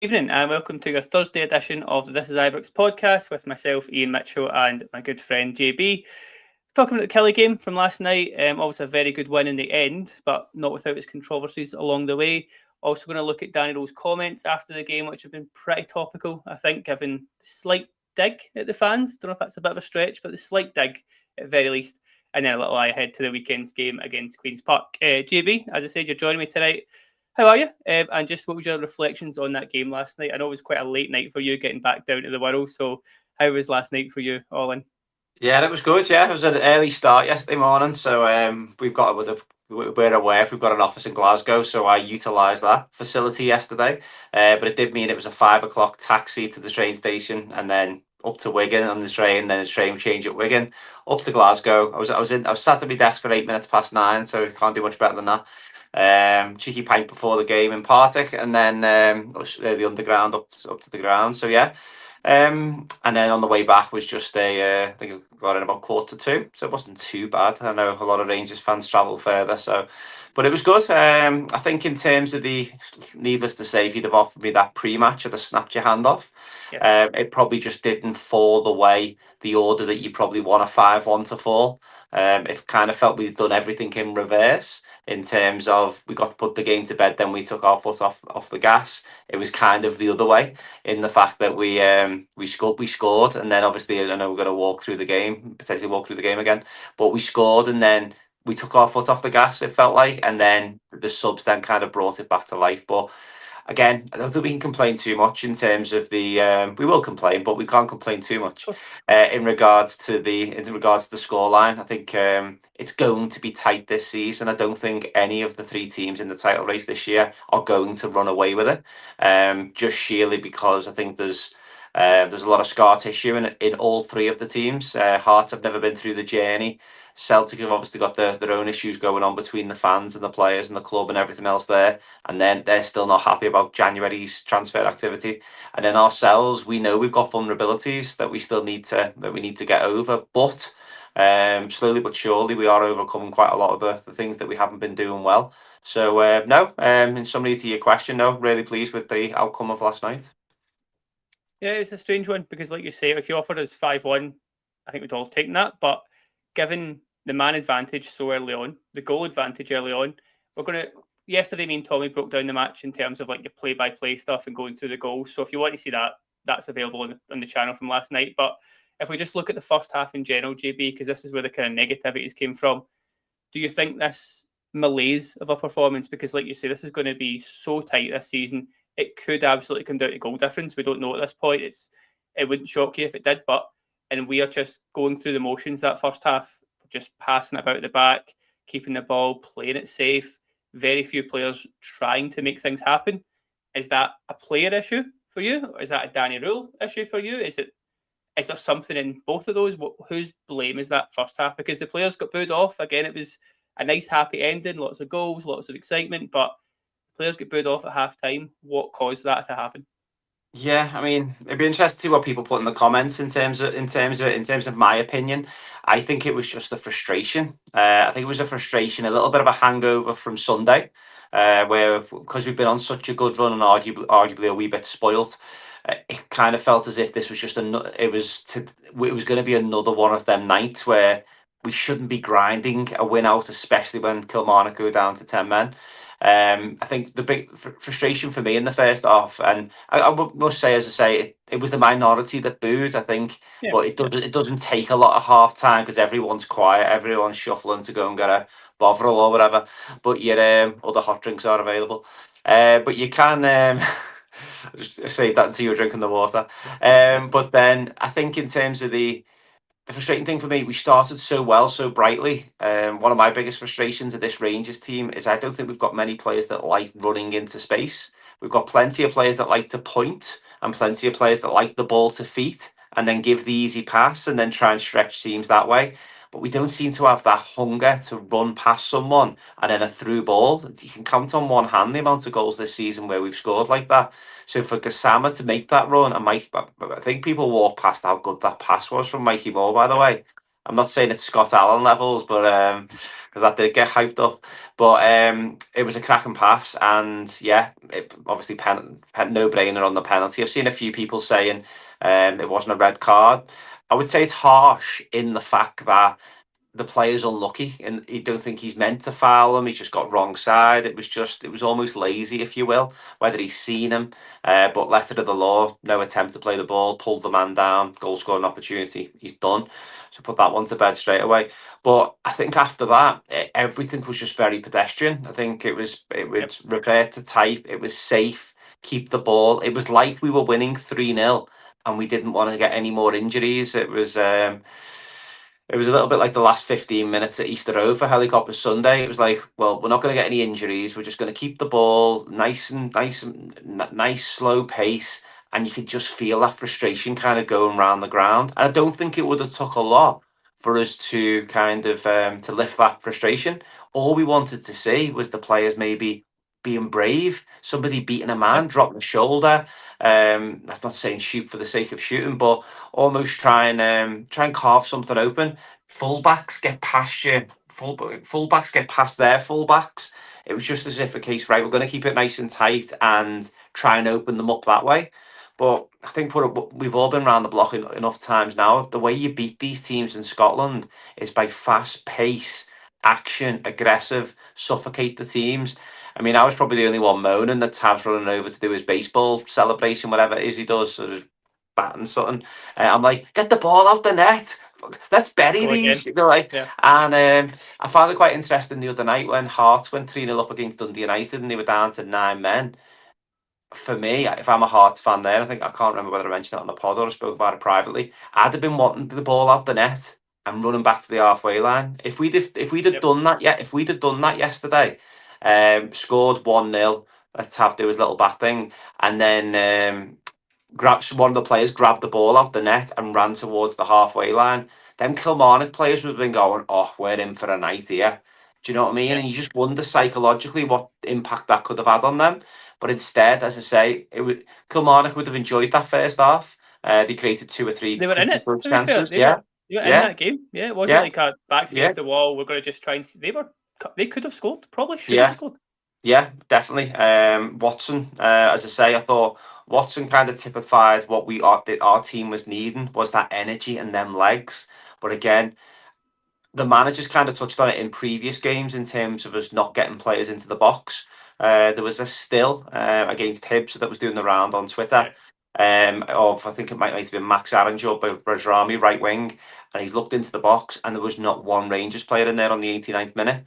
Evening and welcome to your Thursday edition of the This Is Ibrox podcast with myself, Ian Mitchell, and my good friend JB. Talking about the Kelly game from last night, obviously a very good win in the end, but not without its controversies along the way. Also going to look at Danny Rohl's comments after the game, which have been pretty topical, I think, given slight dig at the fans. Don't know if that's a bit of a stretch, but the slight dig at very least. And then a little eye ahead to the weekend's game against Queen's Park. JB, as I said, you're joining me tonight. How are you? And just what was your reflections on that game last night? I know it was quite a late night for you getting back down to the Wirral. So how was last night for you, all in? Yeah, it was good. Yeah, it was an early start yesterday morning. So we're aware we've got an office in Glasgow, so I utilised that facility yesterday. But it did mean it was a 5 o'clock taxi to the train station, and then up to Wigan on the train. Then the train change at Wigan, up to Glasgow. I was sat at my desk for 8 minutes past 9, so can't do much better than that. Cheeky pint before the game in Partick, and then the underground up to the ground. So yeah. And then on the way back was just I think we got in about 1:45, so it wasn't too bad. I know a lot of Rangers fans travel further, but it was good. I think in terms of needless to say, if you'd have offered me that pre-match, I'd have snapped your hand off. Yes. It probably just didn't fall the way the order that you probably want a 5-1 to fall. It kind of felt we'd done everything in reverse in terms of we got to put the game to bed, then we took our foot off the gas. It was kind of the other way in the fact that we scored, and then obviously I know we're going to potentially walk through the game again, but we scored and then we took our foot off the gas, it felt like, and then the subs then kind of brought it back to life. But again, I don't think we can complain too much in terms of we will complain, but we can't complain too much in regards to the scoreline. I think it's going to be tight this season. I don't think any of the three teams in the title race this year are going to run away with it. Just sheerly because I think there's a lot of scar tissue in all three of the teams. Hearts have never been through the journey. Celtic have obviously got their own issues going on between the fans and the players and the club and everything else there. And then they're still not happy about January's transfer activity. And then ourselves, we know we've got vulnerabilities that we still need to get over. But slowly but surely, we are overcoming quite a lot of the things that we haven't been doing well. So in summary to your question, no, really pleased with the outcome of last night. Yeah, it's a strange one because, like you say, if you offered us 5-1, I think we'd all take that. But given the man advantage so early on, the goal advantage early on, we're going to. Yesterday, me and Tommy broke down the match in terms of like the play-by-play stuff and going through the goals. So if you want to see that, that's available on the channel from last night. But if we just look at the first half in general, JB, because this is where the kind of negativities came from, do you think this malaise of a performance, because like you say, this is going to be so tight this season, it could absolutely come down to goal difference. We don't know at this point. It wouldn't shock you if it did, and we are just going through the motions that first half, just passing it about the back, keeping the ball, playing it safe. Very few players trying to make things happen. Is that a player issue for you? Or is that a Danny Rohl issue for you? Is there something in both of those? Whose blame is that first half? Because the players got booed off. Again, it was a nice happy ending, lots of goals, lots of excitement, but players get booed off at half time. What caused that to happen? Yeah, I mean, it'd be interesting to see what people put in the comments in terms of my opinion. I think it was just a frustration. I think it was a frustration, a little bit of a hangover from Sunday, where because we've been on such a good run and arguably a wee bit spoilt, it kind of felt as if this was just it was going to be another one of them nights where we shouldn't be grinding a win out, especially when Kilmarnock go down to 10 men. I think the big frustration for me in the first half, and I must say, as I say, it was the minority that booed, I think, but it doesn't take a lot of half time because everyone's quiet, everyone's shuffling to go and get a Bovril or whatever, but yet other hot drinks are available. But you can just save that until you're drinking the water. But then I think in terms of the frustrating thing for me, we started so well, so brightly. One of my biggest frustrations of this Rangers team is I don't think we've got many players that like running into space. We've got plenty of players that like to point and plenty of players that like the ball to feet and then give the easy pass and then try and stretch teams that way. But we don't seem to have that hunger to run past someone and then a through ball. You can count on one hand the amount of goals this season where we've scored like that. So for Gassama to make that run, and Mike, I think people walk past how good that pass was from Mikey Moore, by the way. I'm not saying it's Scott Allen levels, but because that did get hyped up. But it was a cracking pass, and yeah, obviously no brainer on the penalty. I've seen a few people saying it wasn't a red card. I would say it's harsh in the fact that the player's unlucky and you don't think he's meant to foul him. He's just got wrong side. It was almost lazy, if you will, whether he's seen him. But letter of the law, no attempt to play the ball, pulled the man down, goal scoring opportunity, he's done. So put that one to bed straight away. But I think after that, everything was just very pedestrian. I think it would revert to type. It was safe, keep the ball. It was like we were winning 3-0 and we didn't want to get any more injuries. It was a little bit like the last 15 minutes at Easter Road for Helicopter Sunday. It was like, well, we're not going to get any injuries. We're just going to keep the ball nice, slow pace. And you could just feel that frustration kind of going around the ground. And I don't think it would have took a lot for us to kind of to lift that frustration. All we wanted to see was the players maybe being brave, somebody beating a man, dropping a shoulder. I'm not saying shoot for the sake of shooting, but almost try and carve something open. Fullbacks get past you. Fullbacks get past their fullbacks. It was just as if a case, right, we're going to keep it nice and tight and try and open them up that way. But I think we've all been around the block enough times now. The way you beat these teams in Scotland is by fast pace, action, aggressive, suffocate the teams. I mean, I was probably the only one moaning that Tav's running over to do his baseball celebration, whatever it is he does, sort of batting something. I'm like, get the ball out the net. Let's bury these. They're like, Yeah. And I found it quite interesting the other night when Hearts went 3-0 up against Dundee United and they were down to 9 men. For me, if I'm a Hearts fan there, I can't remember whether I mentioned it on the pod or I spoke about it privately. I'd have been wanting the ball out the net and running back to the halfway line. If we'd have done that, if we'd have done that yesterday, scored 1-0, let's have do his little bat thing, and then one of the players grabbed the ball out the net and ran towards the halfway line. Them Kilmarnock players would have been going, "Oh, we're in for a night here." Do you know what I mean? Yeah. And you just wonder psychologically what impact that could have had on them. But instead, as I say, Kilmarnock would have enjoyed that first half. They created 2 or 3 They were in it, good to be fair. chances. They were in that game. Yeah, it wasn't like a backs against the wall. We're going to just try and. They could have scored. Probably should have scored. Yeah, definitely. Watson, as I say, I thought Watson kind of typified what our team was needing was that energy and them legs. But again, the managers kind of touched on it in previous games in terms of us not getting players into the box. There was a still against Hibs that was doing the round on Twitter. Of I think it might have been Max Arrange by Bajrami, right wing, and he's looked into the box and there was not one Rangers player in there on the 89th minute.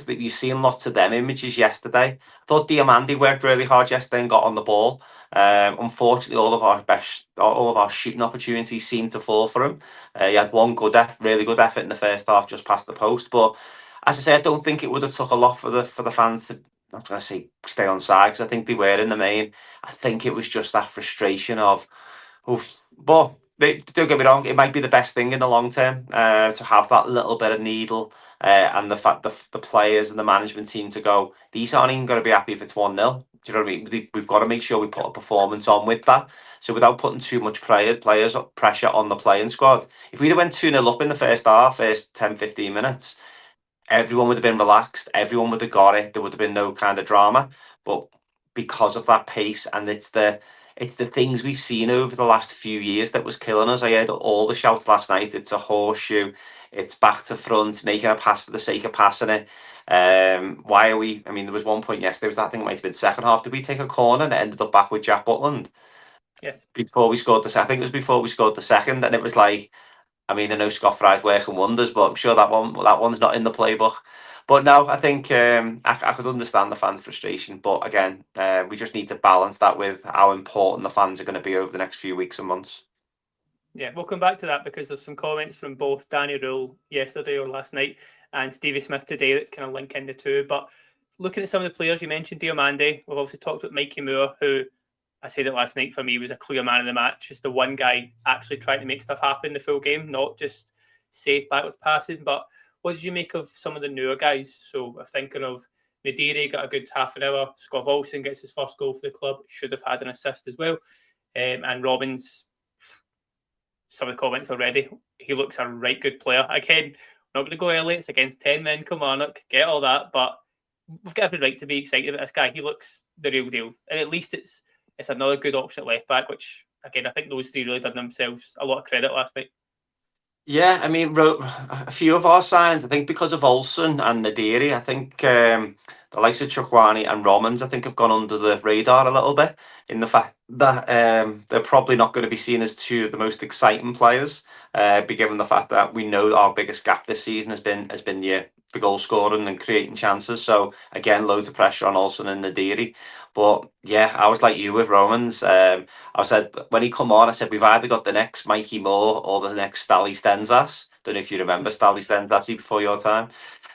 You've seen lots of them images yesterday. I thought Diamandi worked really hard yesterday and got on the ball. Unfortunately, all of our shooting opportunities seemed to fall for him. He had one really good effort in the first half, just past the post. But as I say, I don't think it would have took a lot for the fans to. I'm not going to say stay on side because I think they were in the main. I think it was just that frustration of, oof. But don't get me wrong, it might be the best thing in the long term to have that little bit of needle and the fact the players and the management team to go, these aren't even going to be happy if it's 1-0. Do you know what I mean? We've got to make sure we put a performance on with that. So without putting too much players pressure on the playing squad, if we'd have went 2-0 up in the first half, first 10, 15 minutes, everyone would have been relaxed. Everyone would have got it. There would have been no kind of drama. But because of that pace, and it's the things we've seen over the last few years that was killing us. I heard all the shouts last night. It's a horseshoe. It's back to front, making a pass for the sake of passing it. Why are we? I mean, there was one point yesterday. I think it might have been second half. Did we take a corner and it ended up back with Jack Butland? Yes. Before we scored I think it was before we scored the second, and it was like, I mean, I know Scott Fry's working wonders, but I'm sure that one's not in the playbook. But no, I think I could understand the fans' frustration. But again, we just need to balance that with how important the fans are going to be over the next few weeks and months. Yeah, we'll come back to that because there's some comments from both Danny Rohl yesterday or last night and Stevie Smith today that kind of link in the two. But looking at some of the players you mentioned, Diomande, we've obviously talked about Mikey Moore, who I said it last night, for me was a clear man of the match. Just the one guy actually trying to make stuff happen the full game, not just safe back with passing. But what did you make of some of the newer guys? So I'm thinking of Nadiri, got a good half an hour. Scott Olsen gets his first goal for the club, should have had an assist as well. And Robbins, some of the comments already. He looks a right good player. Again, we're not going to go early. It's against 10 men Kilmarnock. Get all that, but we've got every right to be excited about this guy. He looks the real deal, and at least it's another good option at left back. Which again, I think those three really did themselves a lot of credit last night. Yeah, I mean, a few of our signs, I think because of Olsen and Nadiri, I think the likes of Chukwani and Romans, I think, have gone under the radar a little bit in the fact that they're probably not going to be seen as two of the most exciting players, given the fact that we know our biggest gap this season has been the goal scoring and creating chances. So again, loads of pressure on Olsen and Nadiri. But yeah, I was like you with Romans. I said when he come on, I said we've either got the next Mikey Moore or the next Stally Stenzas. Don't know if you remember Stally Stenzas before your time.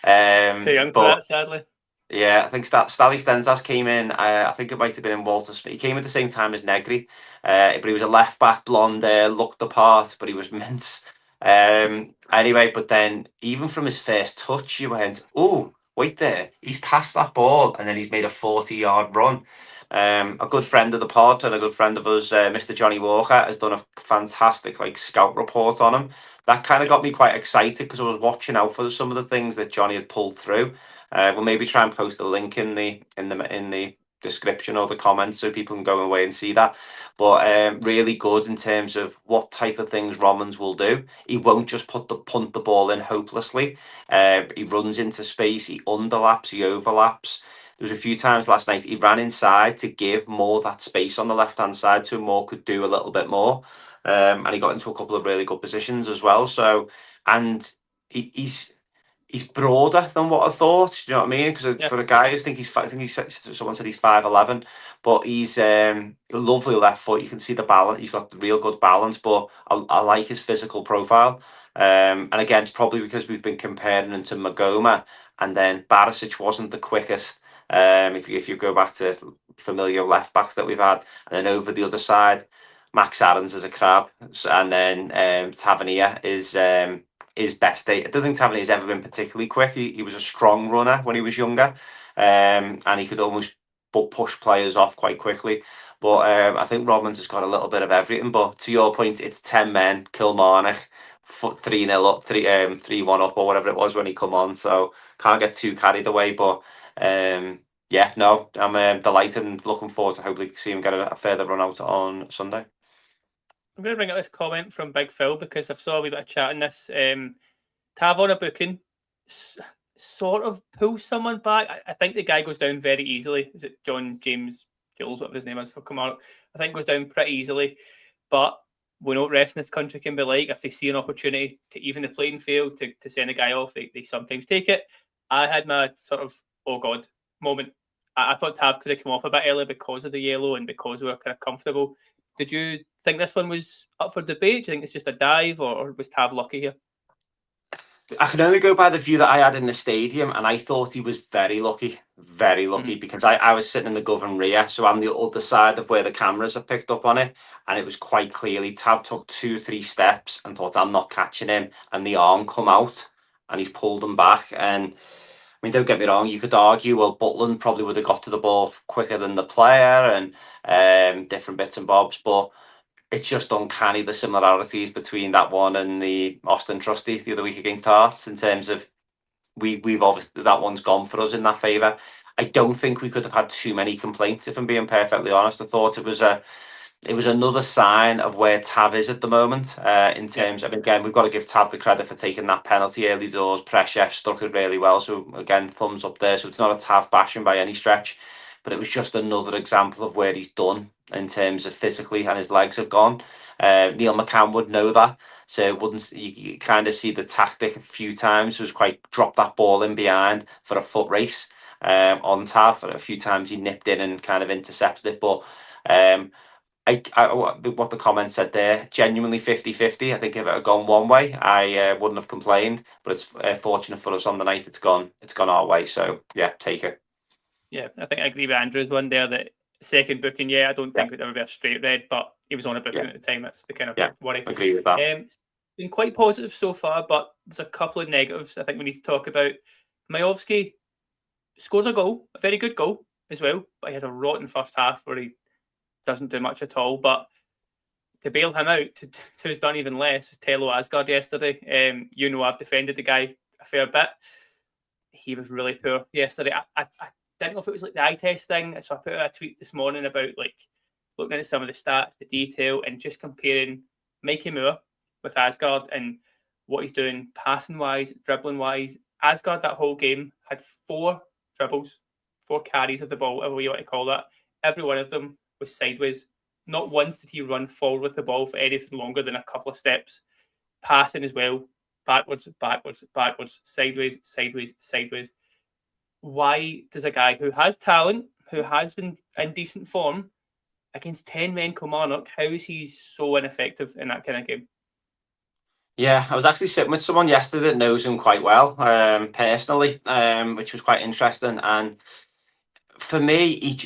Too young for that, sadly. Yeah, I think Stally Stenzas came in. I think it might have been in Walter Smith. He came at the same time as Negri, but he was a left back, blonde hair, looked the part, but he was mince. Anyway, but then even from his first touch, you went, "Oh, wait there! He's passed that ball, and then he's made a 40-yard run." A good friend of the pod and a good friend of us, Mr. Johnny Walker, has done a fantastic scout report on him. That kind of got me quite excited because I was watching out for some of the things that Johnny had pulled through. We'll maybe try and post a link in the description or the comments so people can go away and see that. But really good in terms of what type of things Romans will do. He won't just punt the ball in hopelessly. He runs into space, he underlaps, he overlaps. There was a few times last night he ran inside to give Moore that space on the left hand side so Moore could do a little bit more. And he got into a couple of really good positions as well. So, and he's broader than what I thought. Do you know what I mean? Because for a guy, I think someone said he's 5'11", but he's a lovely left foot. You can see the balance. He's got real good balance, but I like his physical profile. And again, it's probably because we've been comparing him to Magoma, and then Barisic wasn't the quickest. If you go back to familiar left backs that we've had, and then over the other side, Max Aarons is a crab, and then Tavernier is his best day. I don't think Tavernier has ever been particularly quick. He was a strong runner when he was younger, and he could almost push players off quite quickly. But I think Romans has got a little bit of everything. But to your point, it's 10 men, Kilmarnock, 3-0 up, 3-1 up, or whatever it was when he come on. So can't get too carried away. But yeah, no, I'm delighted and looking forward to hopefully see him get a further run out on Sunday. I'm going to bring up this comment from Big Phil because I've saw a wee bit of chat in this. Tav on a booking sort of pulls someone back. I think the guy goes down very easily. Is it John James Jules, whatever his name is for Kilmarnock? I think goes down pretty easily. But we know what rest in this country can be like. If they see an opportunity to even the playing field, to send a guy off, they sometimes take it. I had my sort of, oh God, moment. I thought Tav could have come off a bit early because of the yellow and because we were kind of comfortable. Did you think this one was up for debate? Do you think it's just a dive, or was Tav lucky here? I can only go by the view that I had in the stadium, and I thought he was very lucky, because I was sitting in the Govan rear, so I'm the other side of where the cameras are picked up on it, and it was quite clearly Tav took 2-3 steps and thought, I'm not catching him, and the arm come out, and he's pulled him back. And I mean, don't get me wrong, you could argue, well, Butland probably would have got to the ball quicker than the player, and different bits and bobs, but it's just uncanny the similarities between that one and the Austin Trusty the other week against Hearts in terms of we've obviously that one's gone for us in that favour. I don't think we could have had too many complaints, if I'm being perfectly honest. I thought it was another sign of where Tav is at the moment in terms of, again, we've got to give Tav the credit for taking that penalty early doors, pressure, stuck it really well. So again, thumbs up there. So it's not a Tav bashing by any stretch, but it was just another example of where he's done in terms of physically, and his legs have gone. Neil McCann would know that, so you kind of see the tactic a few times. It was quite drop that ball in behind for a foot race on Tav. A few times he nipped in and kind of intercepted it, but what the comment said there, genuinely 50-50. I think if it had gone one way, I wouldn't have complained, but it's fortunate for us on the night it's gone our way. So yeah, take it. Yeah, I think I agree with Andrew's one there, that second booking, I don't think it would ever be a straight red, but he was on a booking at the time. That's the kind of worry. Agree with that. It's been quite positive so far, but there's a couple of negatives I think we need to talk about. Majowski scores a goal, a very good goal as well, but he has a rotten first half where he doesn't do much at all. But to bail him out, to who's done even less, was Tello Aasgard yesterday. I've defended the guy a fair bit. He was really poor yesterday. I didn't know if it was like the eye test thing, so I put out a tweet this morning about like looking at some of the stats, the detail, and just comparing Mikey Moore with Aasgard and what he's doing passing wise, dribbling wise. Aasgard that whole game had 4 dribbles, 4 carries of the ball, whatever you want to call that. Every one of them was sideways. Not once did he run forward with the ball for anything longer than a couple of steps. Passing as well, backwards, backwards, backwards, sideways, sideways, sideways. Why does a guy who has talent, who has been in decent form, against 10 men Kilmarnock, how is he so ineffective in that kind of game? Yeah, I was actually sitting with someone yesterday that knows him quite well, personally, which was quite interesting. And for me,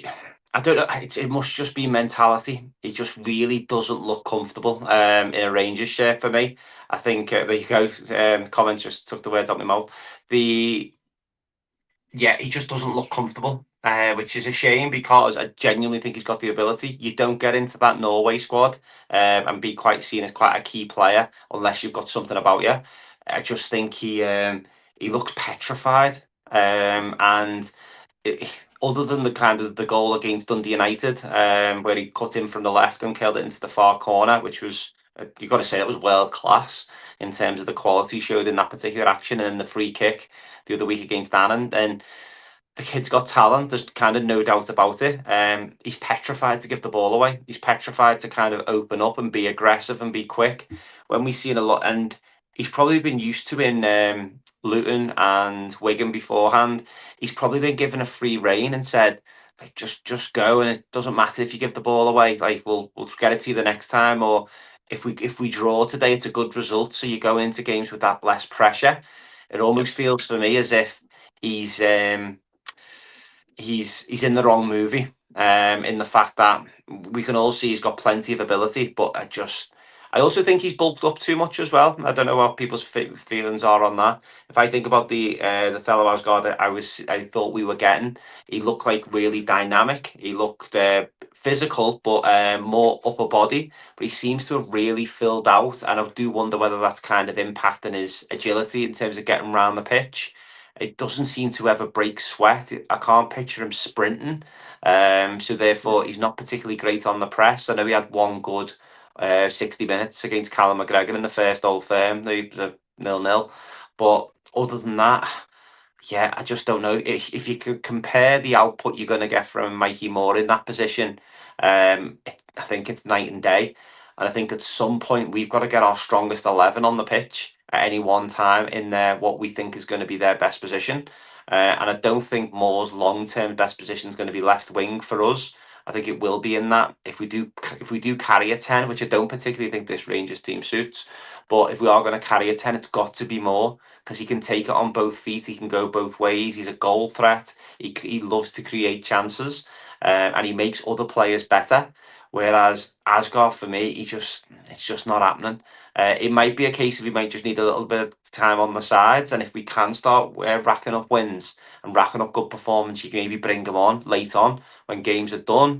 I don't know, it must just be mentality. He just really doesn't look comfortable in a Rangers shirt for me. I think there you go. Comments just took the words out of my mouth. He just doesn't look comfortable, which is a shame because I genuinely think he's got the ability. You don't get into that Norway squad and be quite seen as quite a key player unless you've got something about you. I just think he looks petrified, and other than the kind of the goal against Dundee United, where he cut in from the left and killed it into the far corner, which was, you've got to say, it was world class in terms of the quality showed in that particular action, and the free kick the other week against Annan. And the kid's got talent. There's kind of no doubt about it. He's petrified to give the ball away. He's petrified to kind of open up and be aggressive and be quick. When we've seen a lot, and he's probably been used to in Luton and Wigan beforehand. He's probably been given a free rein and said, like, just go, and it doesn't matter if you give the ball away. Like, we'll get it to you the next time, or if we draw today, it's a good result. So you're going into games with that less pressure. It almost feels for me as if he's in the wrong movie. In the fact that we can all see he's got plenty of ability, but I also think he's bulked up too much as well. I don't know what people's feelings are on that. If I think about the fellow Aasgard I thought we were getting, he looked like really dynamic. He looked physical, but more upper body. But he seems to have really filled out, and I do wonder whether that's kind of impacting his agility in terms of getting around the pitch. It doesn't seem to ever break sweat. I can't picture him sprinting. So therefore, he's not particularly great on the press. I know he had one good 60 minutes against Callum McGregor in the first Old Firm, the 0-0. But other than that, yeah, I just don't know. If you could compare the output you're going to get from Mikey Moore in that position, I think it's night and day. And I think at some point we've got to get our strongest 11 on the pitch at any one time in what we think is going to be their best position. And I don't think Moore's long-term best position is going to be left wing for us. I think it will be in that if we do carry a 10, which I don't particularly think this Rangers team suits, but if we are going to carry a 10, it's got to be Moore, because he can take it on both feet. He can go both ways. He's a goal threat. He loves to create chances, and he makes other players better. Whereas Aasgard, for me, it's just not happening. It might be a case of we might just need a little bit of time on the sides, and if we can start racking up wins and racking up good performance, you can maybe bring them on late on when games are done.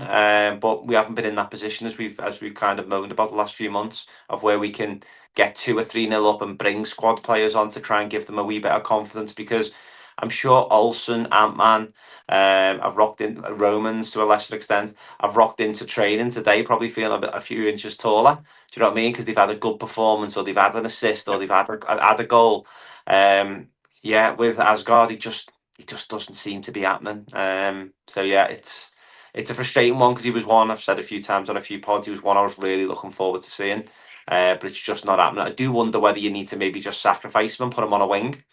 But we haven't been in that position, as we've kind of moaned about the last few months, of where we can get 2 or 3-0 up and bring squad players on to try and give them a wee bit of confidence, because I'm sure Olsen, Ant-Man, I've rocked in Romans to a lesser extent. I've rocked into training today, probably feeling a few inches taller. Do you know what I mean? Because they've had a good performance, or they've had an assist, or they've had a goal. Yeah, with Aasgard, it just doesn't seem to be happening. So yeah, it's a frustrating one, because he was one, I've said a few times on a few pods, he was one I was really looking forward to seeing. But it's just not happening. I do wonder whether you need to maybe just sacrifice him and put him on a wing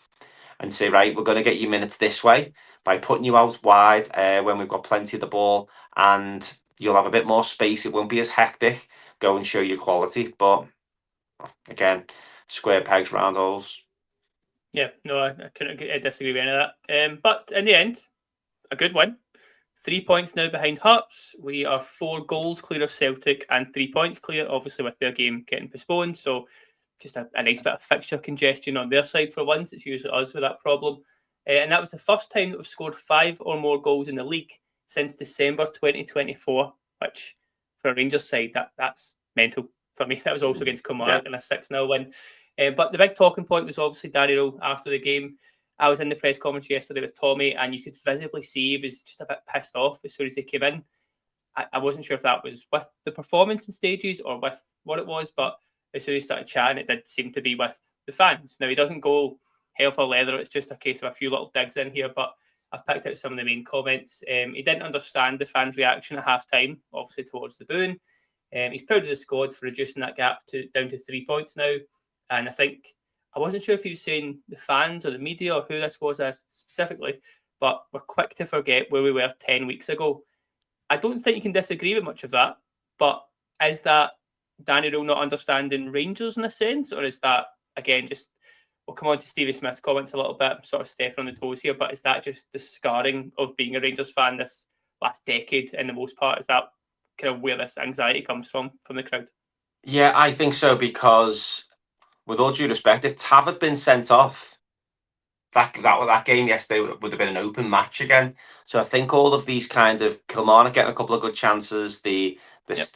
and say, right, we're going to get you minutes this way by putting you out wide when we've got plenty of the ball, and you'll have a bit more space. It won't be as hectic. Go and show your quality. But again, square pegs, round holes. Yeah, no, I couldn't disagree with any of that. But in the end, a good win. 3 points now behind Hearts. We are 4 goals clear of Celtic and 3 points clear, obviously with their game getting postponed. So just a nice bit of fixture congestion on their side for once. It's usually us with that problem. And that was the first time that we've scored 5 or more goals in the league since December 2024, which for a Rangers side, that's mental. for me. That was also against Kilmarnock in a 6-0 win. But the big talking point was obviously Danny Rohl after the game. I was in the press conference yesterday with Tommy, and you could visibly see he was just a bit pissed off as soon as he came in. I wasn't sure if that was with the performance in stages or with what it was, but as soon as he started chatting, it did seem to be with the fans. Now, he doesn't go hell for leather. It's just a case of a few little digs in here, but I've picked out some of the main comments. He didn't understand the fans' reaction at half-time, obviously towards the booing. He's proud of the squad for reducing that gap down to 3 points now. And I wasn't sure if he was saying the fans or the media or who this was as specifically, but we're quick to forget where we were 10 weeks ago. I don't think you can disagree with much of that, but is that Danny Rohl not understanding Rangers in a sense, or is that, again, just, we'll come on to Stevie Smith's comments a little bit, I'm sort of stepping on the toes here, but is that just the scarring of being a Rangers fan this last decade in the most part? Is that kind of where this anxiety comes from the crowd? Yeah, I think so, because with all due respect, if Tav had been sent off, that game yesterday would have been an open match again. So I think all of these kind of Kilmarnock getting a couple of good chances, the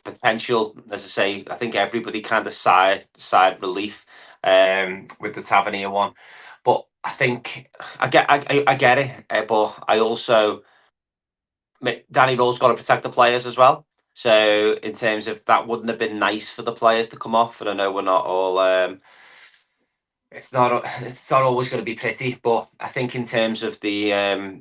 potential, as I say, I think everybody kind of sighed relief with the Tavernier one. But I think I get it, but I also, Danny Rohl's got to protect the players as well. So in terms of that, wouldn't have been nice for the players to come off. And I know we're not all. It's not always going to be pretty, but I think in terms of that,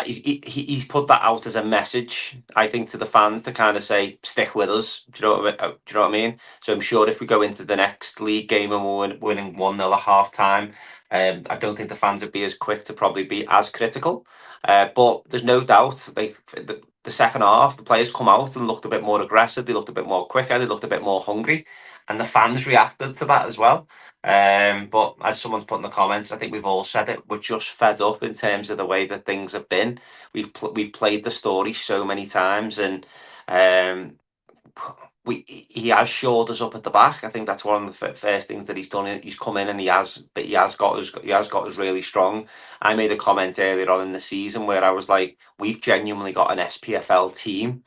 he's put that out as a message, I think, to the fans to kind of say, stick with us. Do you know what I mean? So I'm sure if we go into the next league game and we're winning 1-0 at half time, I don't think the fans would be as quick to probably be as critical. But there's no doubt the second half, the players come out and looked a bit more aggressive. They looked a bit more quicker. They looked a bit more hungry, and the fans reacted to that as well. But as someone's put in the comments, I think we've all said it. We're just fed up in terms of the way that things have been. We've played the story so many times, and he has shored us up at the back. I think that's one of the first things that he's done. He's come in and he has got us really strong. I made a comment earlier on in the season where I was like, we've genuinely got an SPFL team.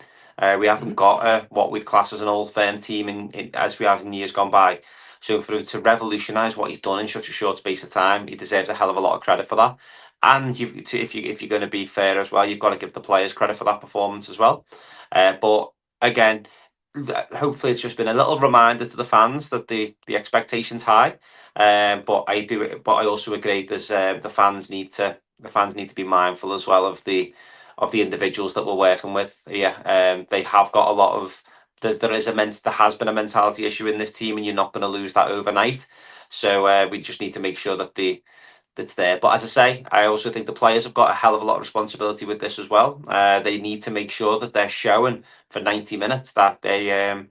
We haven't got what we'd class as an old firm team as we have in years gone by. So for him to revolutionise what he's done in such a short space of time, he deserves a hell of a lot of credit for that. And if you're going to be fair as well, you've got to give the players credit for that performance as well. But again, hopefully it's just been a little reminder to the fans that the expectation's high. But I also agree there's the fans need to be mindful as well of the individuals that we're working with. Yeah, they have got a lot of. There has been a mentality issue in this team, and you're not going to lose that overnight. So we just need to make sure that that's there. But as I say, I also think the players have got a hell of a lot of responsibility with this as well. They need to make sure that they're showing for 90 minutes that they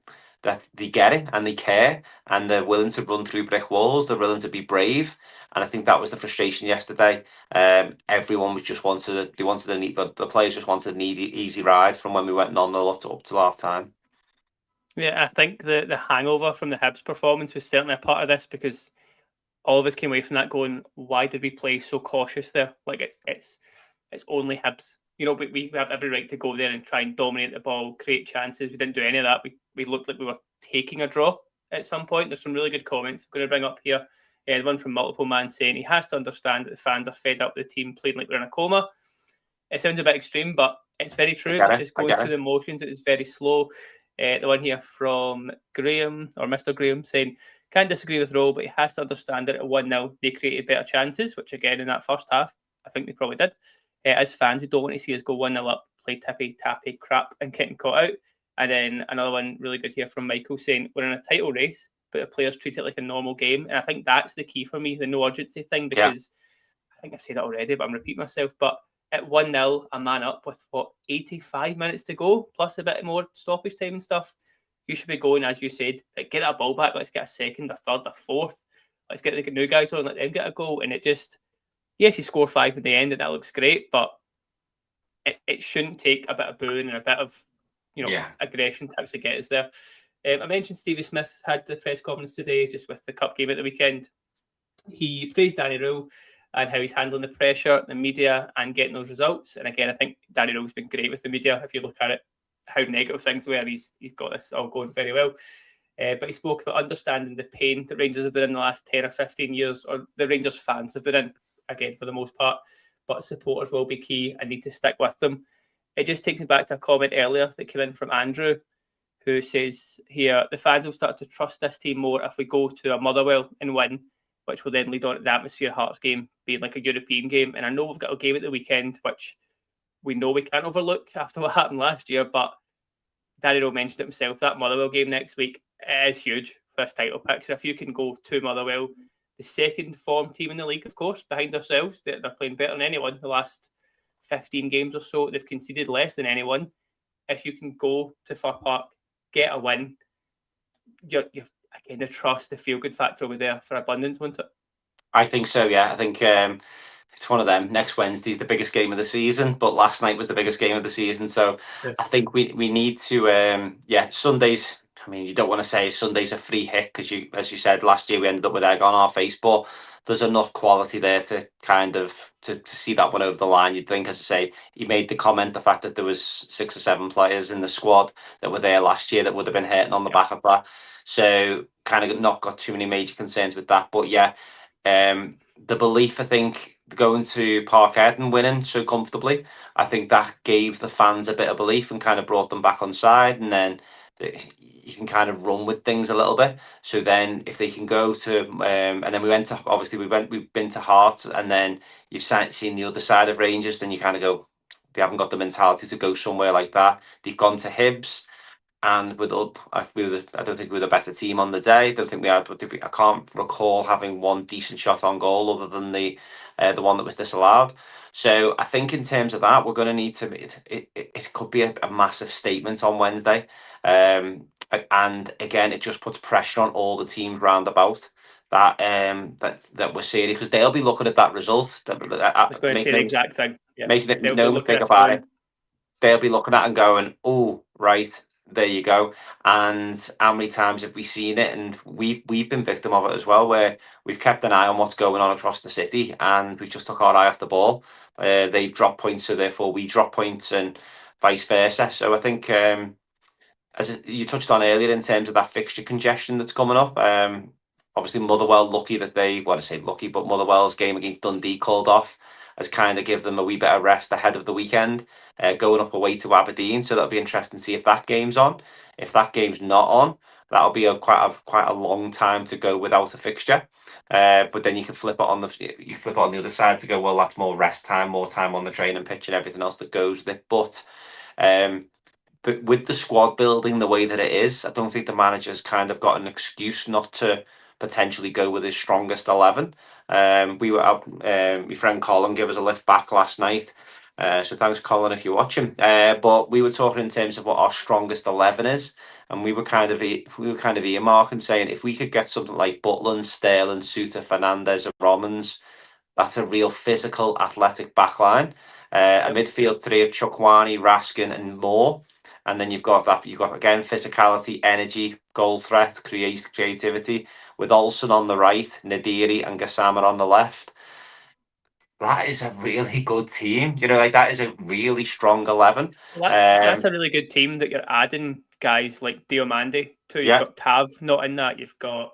get it and they care and they're willing to run through brick walls. They're willing to be brave. And I think that was the frustration yesterday. Everyone was just the players just wanted an easy ride from when we went on up to half time. Yeah, I think the hangover from the Hibs performance was certainly a part of this, because all of us came away from that going, why did we play so cautious there? Like it's only Hibs. You know, we have every right to go there and try and dominate the ball, create chances. We didn't do any of that. We looked like we were taking a draw at some point. There's some really good comments I'm going to bring up here. The one from Multiple Man saying he has to understand that the fans are fed up with the team playing like we're in a coma. It sounds a bit extreme, but it's very true. It's just going through the motions. It's very slow. The one here from Graham, or Mr. Graham, saying, can't disagree with Rohl, but he has to understand that at 1-0, they created better chances, which again, in that first half, I think they probably did. As fans, we don't want to see us go 1-0 up, play tippy-tappy crap and getting caught out. And then another one really good here from Michael saying, we're in a title race, but the players treat it like a normal game. And I think that's the key for me, the no urgency thing, because I think I said it already, but I'm repeating myself. But at 1-0, a man up with 85 minutes to go, plus a bit more stoppage time and stuff. You should be going, as you said, like, get that ball back. Let's get a second, a third, a fourth. Let's get the new guys on, let them get a goal. And it just, yes, you score 5 at the end, and that looks great, but it shouldn't take a bit of booing and a bit of aggression to actually get us there. I mentioned Stevie Smith had the press conference today, just with the cup game at the weekend. He praised Danny Rohl and how he's handling the pressure, the media, and getting those results. And again, I think Danny Rohl's been great with the media. If you look at it, how negative things were, he's got this all going very well. But he spoke about understanding the pain that Rangers have been in the last 10 or 15 years, or the Rangers fans have been in, again, for the most part. But supporters will be key and need to stick with them. It just takes me back to a comment earlier that came in from Andrew, who says here, the fans will start to trust this team more if we go to a Motherwell and win, which will then lead on to the atmosphere Hearts game being like a European game. And I know we've got a game at the weekend, which we know we can't overlook after what happened last year, but Danny Rohl mentioned it himself, that Motherwell game next week is huge for this title picture. If you can go to Motherwell, the second form team in the league, of course, behind ourselves, they're playing better than anyone the last 15 games or so. They've conceded less than anyone. If you can go to Fir Park, get a win, you're again, the trust, the feel-good factor over there for abundance, won't it? I think so, yeah. I think it's one of them. Next Wednesday's the biggest game of the season, but last night was the biggest game of the season. So Yes. I think we need to, Sundays. I mean, you don't want to say Sunday's a free hit because as you said, last year we ended up with egg on our face, but there's enough quality there to kind of to see that one over the line. You'd think, as I say, he made the comment, the fact that there was 6 or 7 players in the squad that were there last year that would have been hurting on the back of that. So kind of not got too many major concerns with that. But yeah, the belief, I think, going to Parkhead and winning so comfortably, I think that gave the fans a bit of belief and kind of brought them back on side. And then you can kind of run with things a little bit. So then if they can go to, and then we've been to Hearts, and then you've seen the other side of Rangers, then you kind of go, they haven't got the mentality to go somewhere like that. They've gone to Hibs. And with up, I don't think we were the better team on the day. I don't think we had. I can't recall having one decent shot on goal other than the one that was disallowed. So I think in terms of that, we're going to need to. It could be a massive statement on Wednesday, and again, it just puts pressure on all the teams round about that that we're serious, because they'll be looking at that result. I was going to say the exact thing. Yeah. Making it no mistake about it. They'll be looking at it and going, "Oh, right. There you go." And how many times have we seen it? And we've been victim of it as well, where we've kept an eye on what's going on across the city, and we just took our eye off the ball. They've dropped points, so therefore we drop points, and vice versa. So I think, as you touched on earlier, in terms of that fixture congestion that's coming up, obviously Motherwell lucky that I say lucky, but Motherwell's game against Dundee called off has kind of give them a wee bit of rest ahead of the weekend, going up away to Aberdeen. So that'll be interesting to see if that game's on. If that game's not on, that'll be quite a long time to go without a fixture. But then you can flip it on the other side to go, well, that's more rest time, more time on the training pitch, and everything else that goes with it. But with the squad building the way that it is, I don't think the manager's kind of got an excuse not to potentially go with his strongest 11. We were out, my friend Colin gave us a lift back last night. So thanks, Colin, if you're watching. But we were talking in terms of what our strongest 11 is, and we were kind of earmarking, saying if we could get something like Butland, Sterling, Suter, Fernandez, and Romans, that's a real physical, athletic backline. A midfield three of Chukwani, Raskin, and Moore. And then you've got again physicality, energy, goal threat, creativity, with Olsen on the right, Nadiri and Gassama on the left. That is a really good team. That is a really strong 11. Well, that's a really good team that you're adding guys like Diomande to. You've got Tav not in that. You've got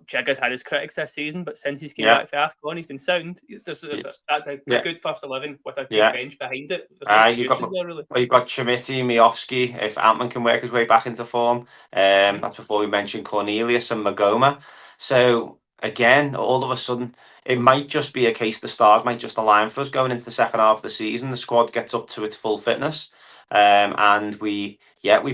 Jigga's had his critics this season, but since he's came back for Aasgard, he's been sound. There's a good first 11 with a good bench behind it. You've got Chimiti, Miofsky, if Antman can work his way back into form. That's before we mentioned Cornelius and Magoma. So again, all of a sudden, it might just be a case the stars might just align for us going into the second half of the season. The squad gets up to its full fitness, and we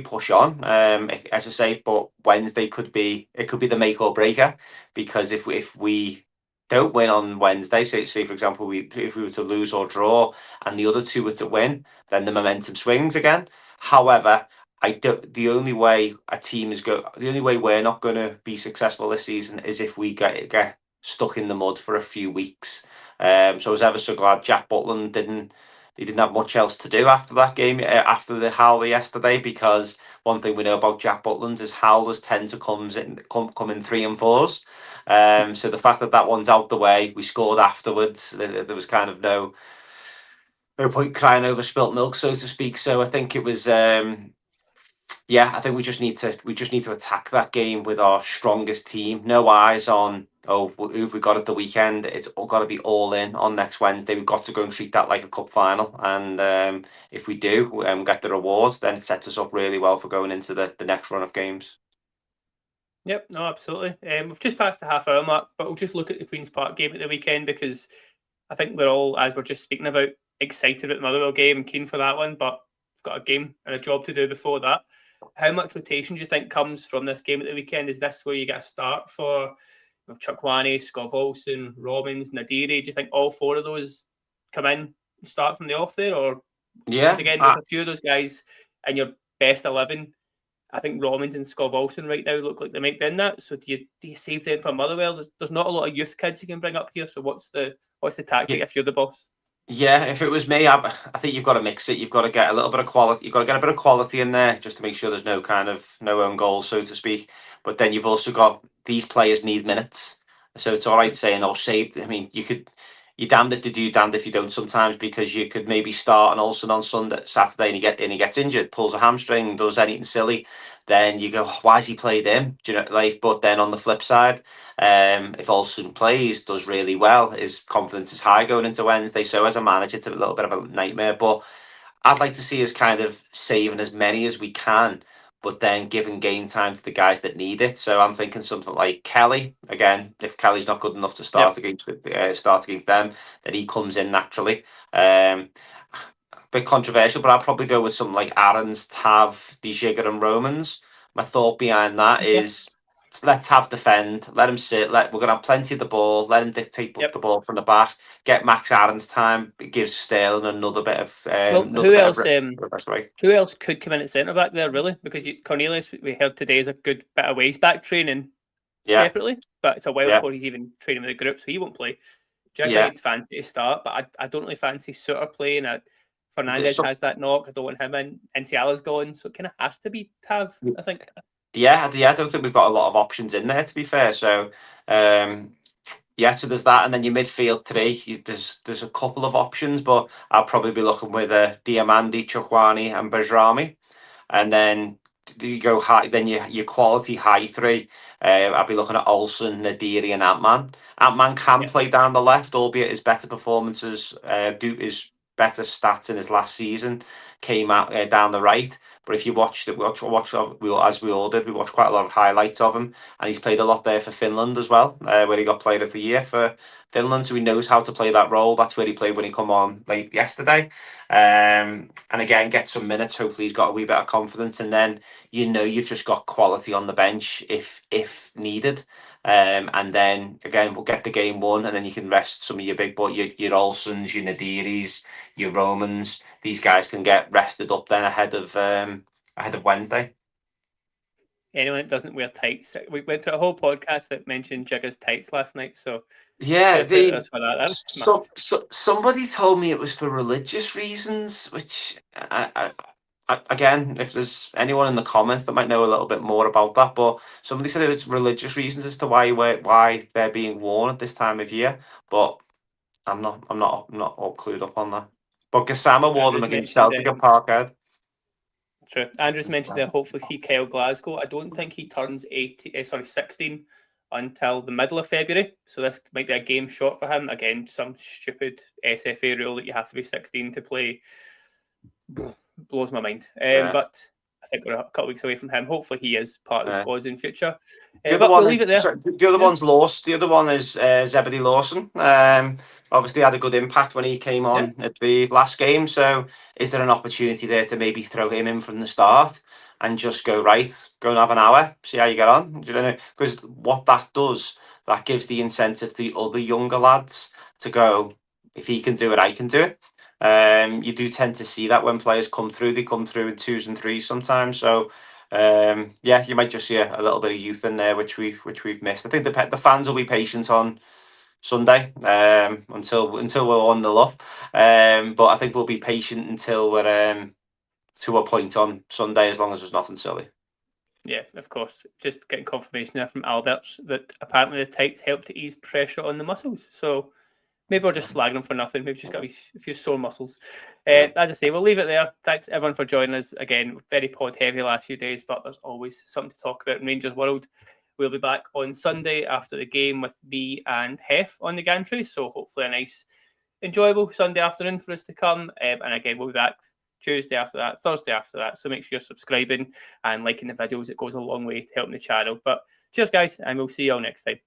push on. As I say, but Wednesday could be the make or breaker, because if we don't win on Wednesday, say for example, if we were to lose or draw, and the other two were to win, then the momentum swings again. However, the only way we're not going to be successful this season is if we get stuck in the mud for a few weeks. So I was ever so glad Jack Butland didn't have much else to do after that game, after the howler yesterday, because one thing we know about Jack Butland is howlers tend to come in 3 and 4s. So the fact that one's out the way, we scored afterwards, there was kind of no point crying over spilt milk, so to speak. So I think it was Yeah, I think we just need to attack that game with our strongest team. No eyes on who've we got at the weekend. It's all got to be all in on next Wednesday. We've got to go and treat that like a cup final, and if we do get the reward, then it sets us up really well for going into the next run of games. Yep, no, absolutely. We've just passed the half-hour mark, but we'll just look at the Queen's Park game at the weekend because I think we're all, as we're just speaking about, excited about the Motherwell game and keen for that one, but we've got a game and a job to do before that. How much rotation do you think comes from this game at the weekend? Is this where you get a start for Chukwueze, Skov Olsen, Robbins, Nadiri? Do you think all four of those come in and start from the off there? Or because again, there's a few of those guys in your best 11. I think Robbins and Skov Olsen right now look like they might be in that. So do you save them for Motherwell? There's not a lot of youth kids you can bring up here. So what's the tactic if you're the boss? Yeah, if it was me, I think you've got to mix it. You've got to get a little bit of quality. You've got to get a bit of quality in there just to make sure there's no own goal, so to speak. But then you've also got these players need minutes, so it's all right saying, "Oh, save." I mean, you're damned if you do, damned if you don't. Sometimes because you could maybe start an Olsen on Saturday, and he gets injured, pulls a hamstring, does anything silly. Then you go, why has he played him? Do you know, like? But then on the flip side, if Olsen plays, does really well, his confidence is high going into Wednesday. So as a manager, it's a little bit of a nightmare. But I'd like to see us kind of saving as many as we can, but then giving game time to the guys that need it. So I'm thinking something like Kelly. Again, if Kelly's not good enough to start against them, then he comes in naturally. A bit controversial, but I'll probably go with something like Aaron's, Tav, Dijigger and Romans. My thought behind that is let's have defend, let him sit, we're gonna have plenty of the ball, let him dictate the ball from the back, get Max Aaron's time, it gives Sterling another bit of who else could come in at centre back there really? Because Cornelius, we heard today, is a good bit of ways back training separately, but it's a while before he's even training with the group, so he won't play. Jigger I'd fancy to start, but I don't really fancy Suter playing. Fernandez has that knock. I don't want him in. Enciala's gone, so it kind of has to be Tav, I think. Yeah, I don't think we've got a lot of options in there, to be fair. So, so there's that, and then your midfield three. There's a couple of options, but I'll probably be looking with Diamandi, Chukwueze, and Bajrami, and then you go high. Then your quality high three. I'll be looking at Olsen, Nadiri, and Ant-Man. Ant-Man can play down the left, albeit his better performances, his better stats in his last season came out down the right. But if you watched it, as we all did, we watched quite a lot of highlights of him, and he's played a lot there for Finland as well, where he got Player of the Year for Finland, so he knows how to play that role. That's where he played when he come on late yesterday, and again get some minutes. Hopefully he's got a wee bit of confidence, and then you've just got quality on the bench if needed. And then again we'll get the game won, and then you can rest some of your big boy, your Olsens, your Nadiris, your Romans. These guys can get rested up then ahead of Wednesday. Anyone that doesn't wear tights, we went through a whole podcast that mentioned Jigger's tights last night. So yeah, for that. Somebody told me it was for religious reasons, which I again, if there's anyone in the comments that might know a little bit more about that, but somebody said it was religious reasons as to why they're being worn at this time of year. But I'm not all clued up on that. But Gassama wore them against Celtic at Parkhead. True. Andrew's mentioned they'll hopefully see Kyle Glasgow. I don't think he turns 16 until the middle of February. So this might be a game short for him. Again, some stupid SFA rule that you have to be 16 to play blows my mind. But I think we're a couple of weeks away from him. Hopefully he is part of the squads in future. We'll leave it there. The other one's lost. The other one is Zebedee Lawson. Obviously had a good impact when he came on at the last game. So is there an opportunity there to maybe throw him in from the start and just go and have an hour, see how you get on? You know, because what that does, that gives the incentive to the other younger lads to go, if he can do it, I can do it. You do tend to see that when players come through, they come through in 2s and 3s sometimes. So you might just see a little bit of youth in there, which we've missed. I think the fans will be patient on Sunday until we're 1-0 up. But I think we'll be patient until we're to a point on Sunday, as long as there's nothing silly. Yeah, of course. Just getting confirmation there from Alberts that apparently the tights help to ease pressure on the muscles. So maybe we're just slagging them for nothing. Maybe just got a few sore muscles. As I say, we'll leave it there. Thanks everyone for joining us. Again, very pod heavy last few days, but there's always something to talk about in Rangers world. We'll be back on Sunday after the game with me and Hef on the gantry. So hopefully a nice, enjoyable Sunday afternoon for us to come. And again, we'll be back Tuesday after that, Thursday after that. So make sure you're subscribing and liking the videos. It goes a long way to helping the channel. But cheers, guys, and we'll see you all next time.